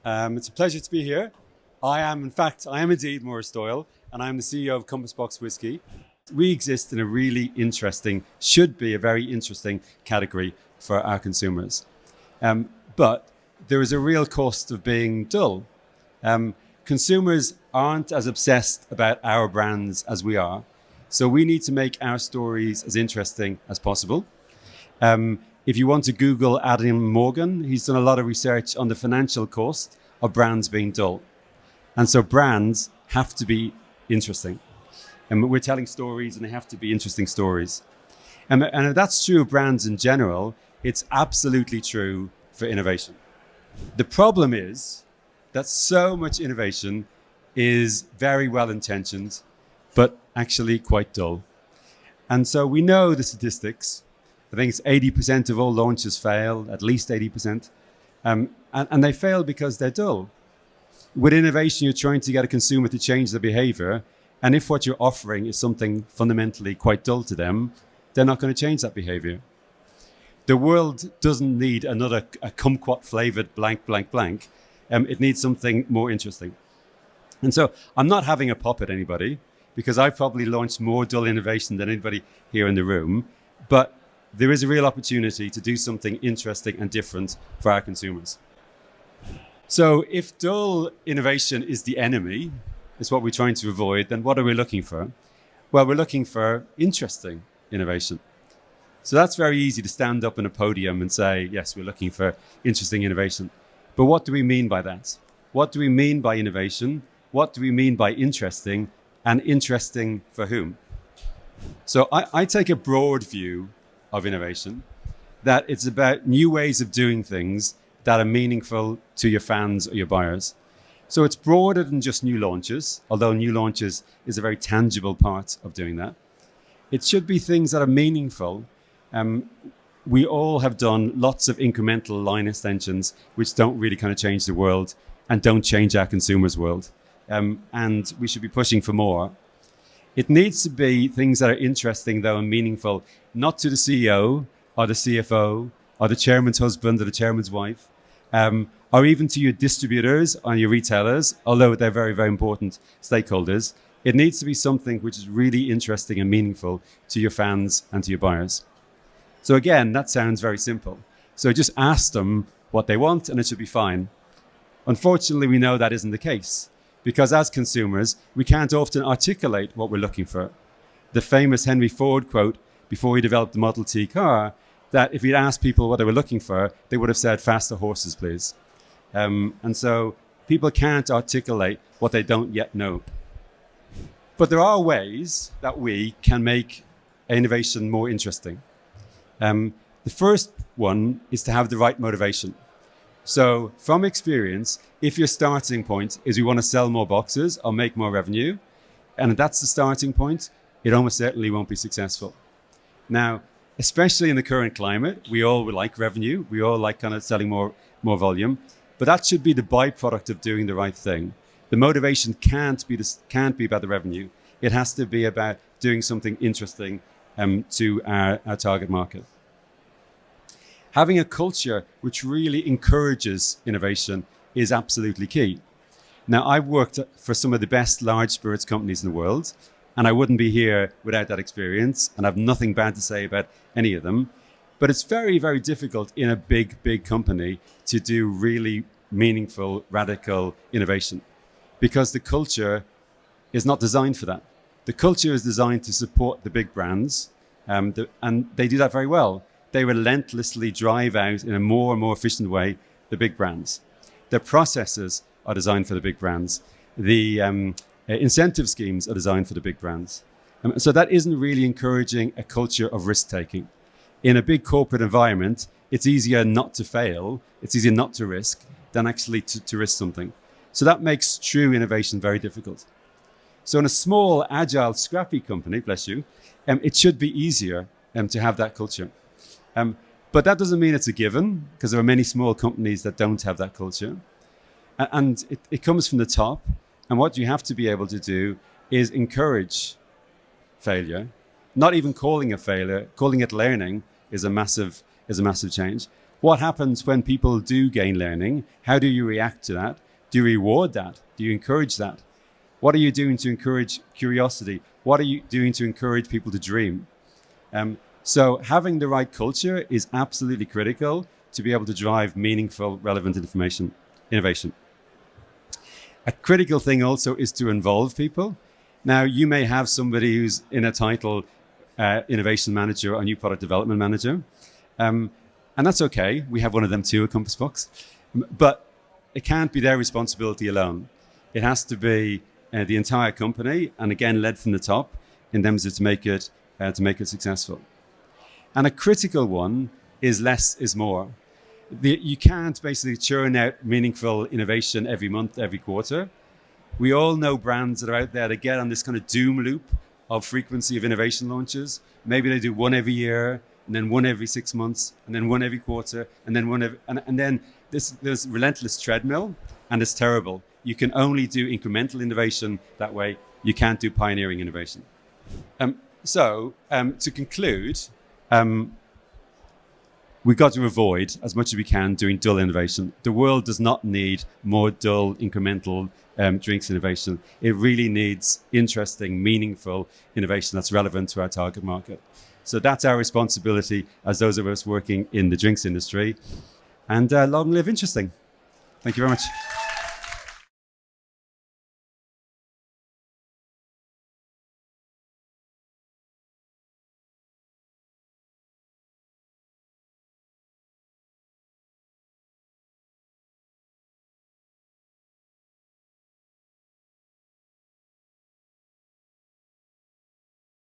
It's a pleasure to be here. I am indeed Maurice Doyle, and I'm the CEO of Box Whisky. We exist in a really interesting, should be a very interesting category for our consumers. But there is a real cost of being dull. Consumers aren't as obsessed about our brands as we are. So we need to make our stories as interesting as possible. If you want to Google Adam Morgan, he's done a lot of research on the financial cost of brands being dull. And so brands have to be interesting. And we're telling stories and they have to be interesting stories. And if that's true of brands in general, it's absolutely true for innovation. The problem is that so much innovation is very well intentioned, but actually quite dull. And so we know the statistics. I think it's 80% of all launches fail, at least 80%. And they fail because they're dull. With innovation, you're trying to get a consumer to change their behavior. And if what you're offering is something fundamentally quite dull to them, they're not going to change that behavior. The world doesn't need a kumquat flavored blank, blank, blank. It needs something more interesting. And so I'm not having a pop at anybody because I've probably launched more dull innovation than anybody here in the room. But there is a real opportunity to do something interesting and different for our consumers. So if dull innovation is the enemy, is what we're trying to avoid, then what are we looking for? Well, we're looking for interesting innovation. So that's very easy to stand up on a podium and say, yes, we're looking for interesting innovation. But what do we mean by that? What do we mean by innovation? What do we mean by interesting? And interesting for whom? So I take a broad view of innovation, that it's about new ways of doing things that are meaningful to your fans or your buyers. So it's broader than just new launches, although new launches is a very tangible part of doing that. It should be things that are meaningful. We all have done lots of incremental line extensions, which don't really kind of change the world and don't change our consumers' world. And we should be pushing for more. It needs to be things that are interesting, though, and meaningful, not to the CEO or the CFO or the chairman's husband or the chairman's wife, or even to your distributors or your retailers, although they're very, very important stakeholders. It needs to be something which is really interesting and meaningful to your fans and to your buyers. So again, that sounds very simple. So just ask them what they want and it should be fine. Unfortunately, we know that isn't the case because as consumers, we can't often articulate what we're looking for. The famous Henry Ford quote before he developed the Model T car, that if he'd asked people what they were looking for, they would have said, faster horses, please. And so people can't articulate what they don't yet know. But there are ways that we can make innovation more interesting. The first one is to have the right motivation. So from experience, if your starting point is we want to sell more boxes or make more revenue, and that's the starting point, it almost certainly won't be successful. Now, especially in the current climate, we all would like revenue. We all like kind of selling more volume, but that should be the byproduct of doing the right thing. The motivation can't be about the revenue. It has to be about doing something interesting to our target market. Having a culture which really encourages innovation is absolutely key. Now, I've worked for some of the best large spirits companies in the world, and I wouldn't be here without that experience, and I have nothing bad to say about any of them. But it's very, very difficult in a big, big company to do really meaningful, radical innovation because the culture is not designed for that. The culture is designed to support the big brands, and they do that very well. They relentlessly drive out in a more and more efficient way the big brands. Their processes are designed for the big brands. The incentive schemes are designed for the big brands. So that isn't really encouraging a culture of risk-taking. In a big corporate environment, it's easier not to fail, it's easier not to risk than actually to risk something. So that makes true innovation very difficult. So in a small, agile, scrappy company, bless you, it should be easier to have that culture. But that doesn't mean it's a given, because there are many small companies that don't have that culture. And it comes from the top. And what you have to be able to do is encourage failure. Not even calling it failure, calling it learning is a massive change. What happens when people do gain learning? How do you react to that? Do you reward that? Do you encourage that? What are you doing to encourage curiosity? What are you doing to encourage people to dream? So having the right culture is absolutely critical to be able to drive meaningful, relevant innovation. A critical thing also is to involve people. Now, you may have somebody who's in a title, innovation manager or new product development manager. And that's okay. We have one of them too at Compass Box. But it can't be their responsibility alone. It has to be the entire company, and again, led from the top in terms of to make it successful. And a critical one is less is more. You can't basically churn out meaningful innovation every month, every quarter. We all know brands that are out there that get on this kind of doom loop of frequency of innovation launches. Maybe they do one every year, and then one every 6 months, and then one every quarter, and then one every, and then there's relentless treadmill, and it's terrible. You can only do incremental innovation that way. You can't do pioneering innovation. To conclude, we've got to avoid, as much as we can, doing dull innovation. The world does not need more dull, incremental drinks innovation. It really needs interesting, meaningful innovation that's relevant to our target market. So that's our responsibility as those of us working in the drinks industry. And long live interesting. Thank you very much.